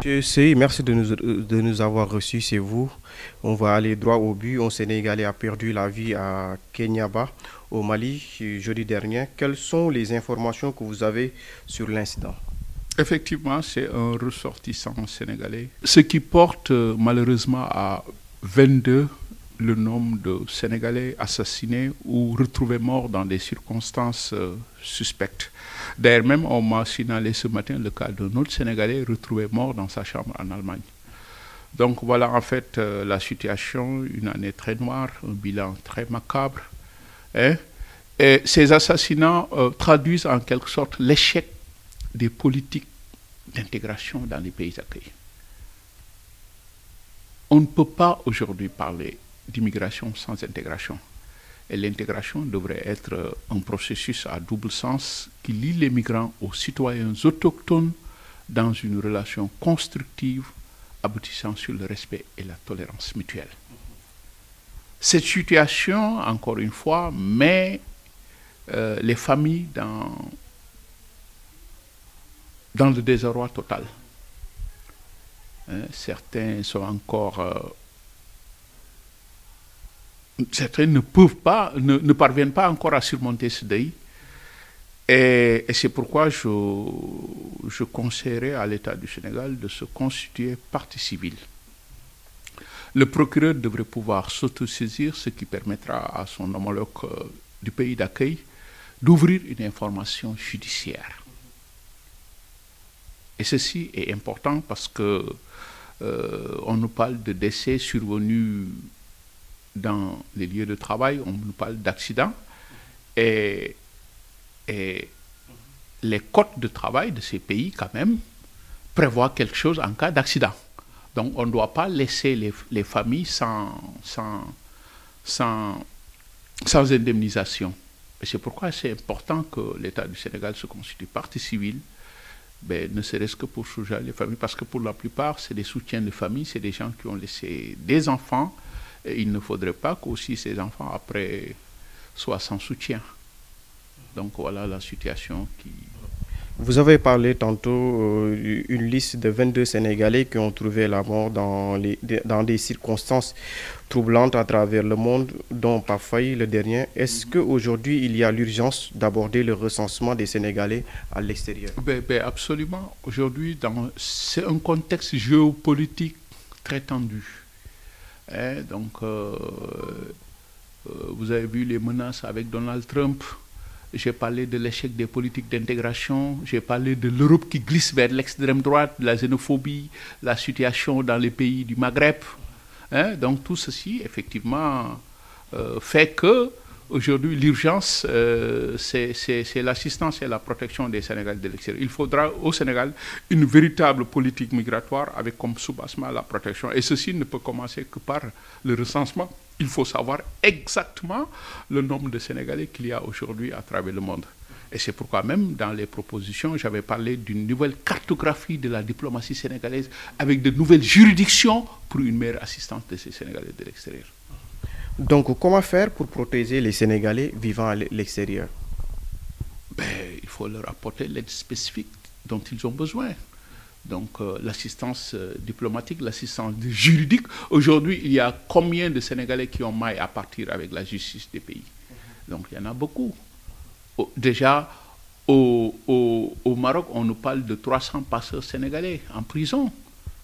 Monsieur Sey, merci de nous avoir reçus, c'est vous. On va aller droit au but. Un Sénégalais a perdu la vie à Kenyaba, au Mali, jeudi dernier. Quelles sont les informations que vous avez sur l'incident? Effectivement, c'est un ressortissant sénégalais, ce qui porte malheureusement à 22 le nombre de Sénégalais assassinés ou retrouvés morts dans des circonstances suspectes. D'ailleurs, même on m'a signalé ce matin le cas d'un autre Sénégalais retrouvé mort dans sa chambre en Allemagne. Donc voilà en fait la situation, une année très noire, un bilan très macabre. Hein? Et ces assassinats traduisent en quelque sorte l'échec des politiques d'intégration dans les pays d'accueil. On ne peut pas aujourd'hui parler d'immigration sans intégration. Et l'intégration devrait être un processus à double sens qui lie les migrants aux citoyens autochtones dans une relation constructive aboutissant sur le respect et la tolérance mutuelle. Cette situation, encore une fois, met les familles dans le désarroi total. Certains sont encore... certains ne parviennent pas encore à surmonter ce deuil. Et c'est pourquoi je conseillerais à l'État du Sénégal de se constituer partie civile. Le procureur devrait pouvoir s'autosaisir, ce qui permettra à son homologue du pays d'accueil d'ouvrir une information judiciaire. Et ceci est important parce que on nous parle de décès survenus dans les lieux de travail, on nous parle d'accidents, et les codes de travail de ces pays, quand même, prévoient quelque chose en cas d'accident. Donc on ne doit pas laisser les familles sans indemnisation. Et c'est pourquoi c'est important que l'État du Sénégal se constitue partie civile, ne serait-ce que pour soulager les familles, parce que pour la plupart, c'est des soutiens de famille, c'est des gens qui ont laissé des enfants, et il ne faudrait pas qu'aussi ces enfants, après, soient sans soutien. Donc voilà la situation qui... Vous avez parlé tantôt d'une liste de 22 Sénégalais qui ont trouvé la mort dans des circonstances troublantes à travers le monde, dont Pafaï le dernier. Est-ce qu'aujourd'hui, il y a l'urgence d'aborder le recensement des Sénégalais à l'extérieur? Absolument. Aujourd'hui, c'est un contexte géopolitique très tendu. Donc, vous avez vu les menaces avec Donald Trump. J'ai parlé de l'échec des politiques d'intégration. J'ai parlé de l'Europe qui glisse vers l'extrême droite, de la xénophobie, la situation dans les pays du Maghreb. Donc tout ceci, effectivement, fait que aujourd'hui l'urgence, c'est l'assistance et la protection des Sénégalais de l'extérieur. Il faudra au Sénégal une véritable politique migratoire avec comme soubassement la protection. Et ceci ne peut commencer que par le recensement. Il faut savoir exactement le nombre de Sénégalais qu'il y a aujourd'hui à travers le monde. Et c'est pourquoi même dans les propositions, j'avais parlé d'une nouvelle cartographie de la diplomatie sénégalaise avec de nouvelles juridictions pour une meilleure assistance de ces Sénégalais de l'extérieur. Donc, comment faire pour protéger les Sénégalais vivant à l'extérieur? Il faut leur apporter l'aide spécifique dont ils ont besoin. Donc, l'assistance diplomatique, l'assistance juridique. Aujourd'hui, il y a combien de Sénégalais qui ont maille à partir avec la justice des pays? Donc, il y en a beaucoup. Déjà, au Maroc, on nous parle de 300 passeurs sénégalais en prison.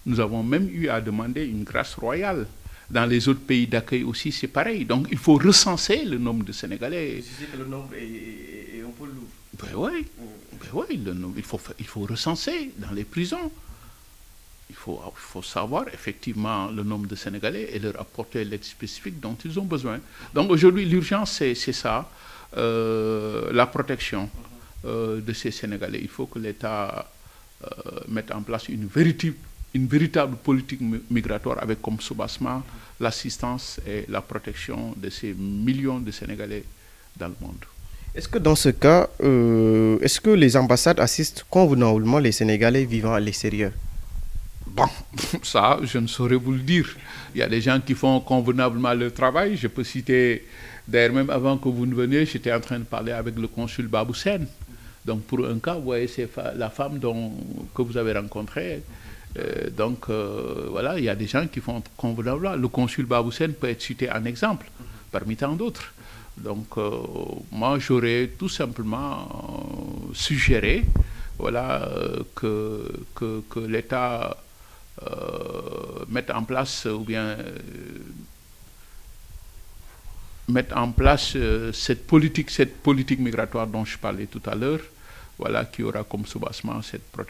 Nous avons même eu à demander une grâce royale. Dans les autres pays d'accueil aussi, c'est pareil. Donc, il faut recenser le nombre de Sénégalais. Je sais que le nombre est un peu lourd. Oui, il faut recenser dans les prisons. Il faut savoir effectivement le nombre de Sénégalais et leur apporter l'aide spécifique dont ils ont besoin. Donc aujourd'hui, l'urgence, c'est ça, la protection de ces Sénégalais. Il faut que l'État mette en place une véritable politique migratoire avec comme soubassement l'assistance et la protection de ces millions de Sénégalais dans le monde. Est-ce que dans ce cas, est-ce que les ambassades assistent convenablement les Sénégalais vivant à l'extérieur? Bon, ça, je ne saurais vous le dire. Il y a des gens qui font convenablement leur travail. Je peux citer, d'ailleurs, même avant que vous ne veniez, j'étais en train de parler avec le consul Baboussen. Donc, pour un cas, vous voyez, c'est la femme que vous avez rencontrée. Voilà, il y a des gens qui font convenablement. Le consul Baboussen peut être cité en exemple, parmi tant d'autres. Donc, moi, j'aurais tout simplement suggéré, voilà, que l'État mette en place, ou bien mettre en place cette politique migratoire dont je parlais tout à l'heure, voilà, qui aura comme soubassement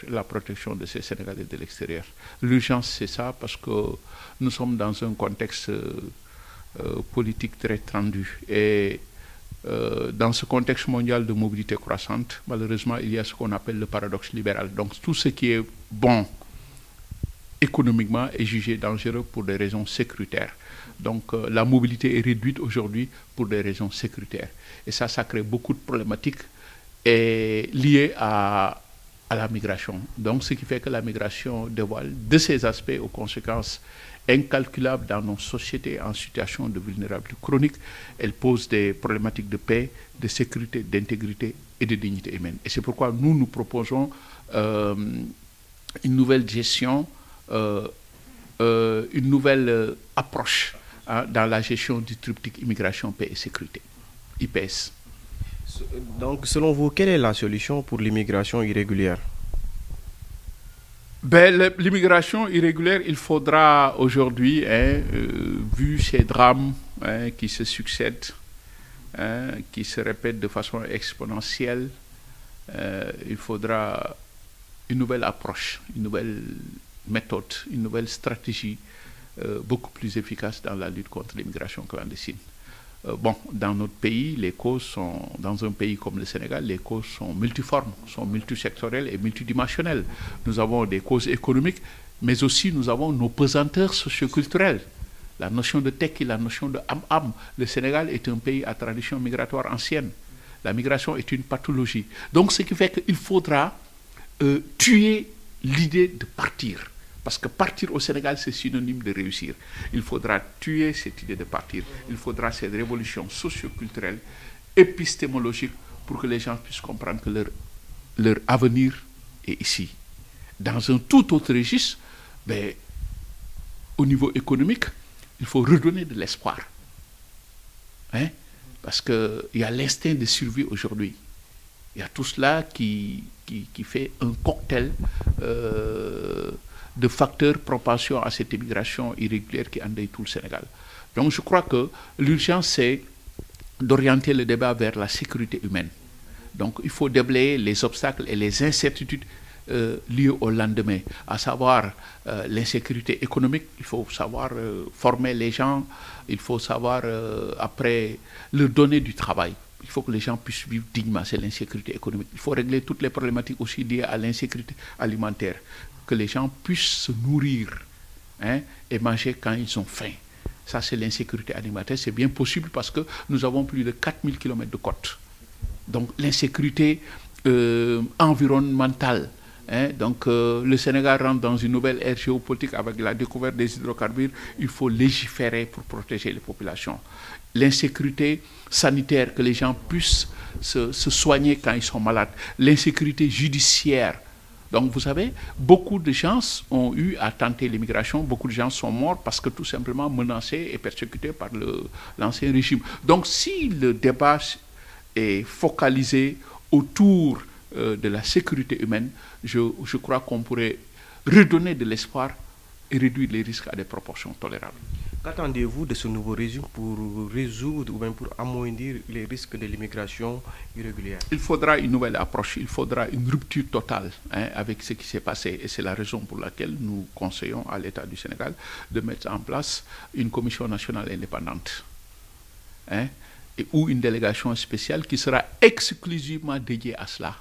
la protection de ces Sénégalais de l'extérieur. L'urgence, c'est ça, parce que nous sommes dans un contexte politique très tendu. Et dans ce contexte mondial de mobilité croissante, malheureusement, il y a ce qu'on appelle le paradoxe libéral. Donc tout ce qui est bon économiquement est jugé dangereux pour des raisons sécuritaires. Donc la mobilité est réduite aujourd'hui pour des raisons sécuritaires. Et ça crée beaucoup de problématiques liées à la migration. Donc ce qui fait que la migration dévoile de ces aspects aux conséquences incalculables dans nos sociétés en situation de vulnérabilité chronique. Elle pose des problématiques de paix, de sécurité, d'intégrité et de dignité humaine. Et c'est pourquoi nous proposons une nouvelle gestion, une nouvelle approche dans la gestion du triptyque immigration, paix et sécurité, IPS. Donc, selon vous, quelle est la solution pour l'immigration irrégulière? L'immigration irrégulière, il faudra aujourd'hui, vu ces drames qui se succèdent, qui se répètent de façon exponentielle, il faudra une nouvelle approche, une nouvelle méthode, une nouvelle stratégie beaucoup plus efficace dans la lutte contre l'immigration clandestine. Dans notre pays, les causes sont, dans un pays comme le Sénégal, les causes sont multiformes, sont multisectorielles et multidimensionnelles. Nous avons des causes économiques, mais aussi nous avons nos pesanteurs socioculturelles. La notion de teki, la notion de am-am. Le Sénégal est un pays à tradition migratoire ancienne. La migration est une pathologie. Donc ce qui fait qu'il faudra tuer l'idée de partir. Parce que partir au Sénégal, c'est synonyme de réussir. Il faudra tuer cette idée de partir. Il faudra cette révolution socio-culturelle, épistémologique, pour que les gens puissent comprendre que leur avenir est ici. Dans un tout autre registre, au niveau économique, il faut redonner de l'espoir. Parce qu'il y a l'instinct de survie aujourd'hui. Il y a tout cela qui fait un cocktail de facteurs propension à cette immigration irrégulière qui endeuille tout le Sénégal. Donc je crois que l'urgence, c'est d'orienter le débat vers la sécurité humaine. Donc il faut déblayer les obstacles et les incertitudes liées au lendemain, à savoir l'insécurité économique. Il faut savoir former les gens, il faut savoir après leur donner du travail. Il faut que les gens puissent vivre dignement, c'est l'insécurité économique. Il faut régler toutes les problématiques aussi liées à l'insécurité alimentaire. Que les gens puissent se nourrir et manger quand ils ont faim. Ça, c'est l'insécurité alimentaire. C'est bien possible parce que nous avons plus de 4000 km de côte. Donc, l'insécurité environnementale. Donc, le Sénégal rentre dans une nouvelle ère géopolitique avec la découverte des hydrocarbures. Il faut légiférer pour protéger les populations. L'insécurité sanitaire, que les gens puissent se soigner quand ils sont malades. L'insécurité judiciaire. Donc, vous savez, beaucoup de gens ont eu à tenter l'immigration, beaucoup de gens sont morts parce que tout simplement menacés et persécutés par l'ancien régime. Donc, si le débat est focalisé autour de la sécurité humaine, je crois qu'on pourrait redonner de l'espoir et réduire les risques à des proportions tolérables. Qu'attendez-vous de ce nouveau régime pour résoudre ou même pour amoindrir les risques de l'immigration irrégulière? Il faudra une nouvelle approche, il faudra une rupture totale avec ce qui s'est passé. Et c'est la raison pour laquelle nous conseillons à l'État du Sénégal de mettre en place une commission nationale indépendante ou une délégation spéciale qui sera exclusivement dédiée à cela.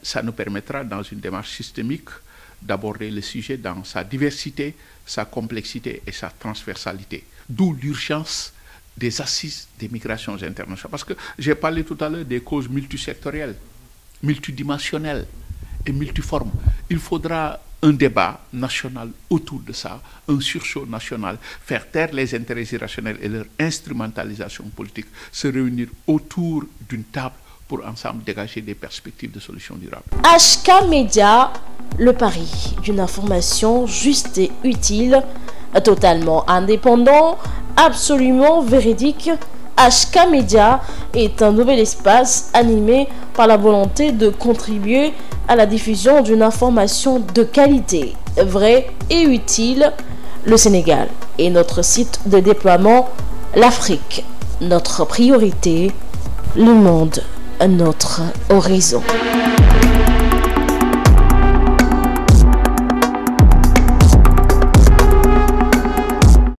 Ça nous permettra, dans une démarche systémique, d'aborder le sujet dans sa diversité, sa complexité et sa transversalité. D'où l'urgence des assises des migrations internationales. Parce que j'ai parlé tout à l'heure des causes multisectorielles, multidimensionnelles et multiformes. Il faudra un débat national autour de ça, un sursaut national, faire taire les intérêts irrationnels et leur instrumentalisation politique, se réunir autour d'une table pour ensemble dégager des perspectives de solutions durables. HK Média, le pari d'une information juste et utile, totalement indépendant, absolument véridique. HK Média est un nouvel espace animé par la volonté de contribuer à la diffusion d'une information de qualité, vraie et utile. Le Sénégal est notre site de déploiement, l'Afrique, notre priorité, le monde, notre horizon.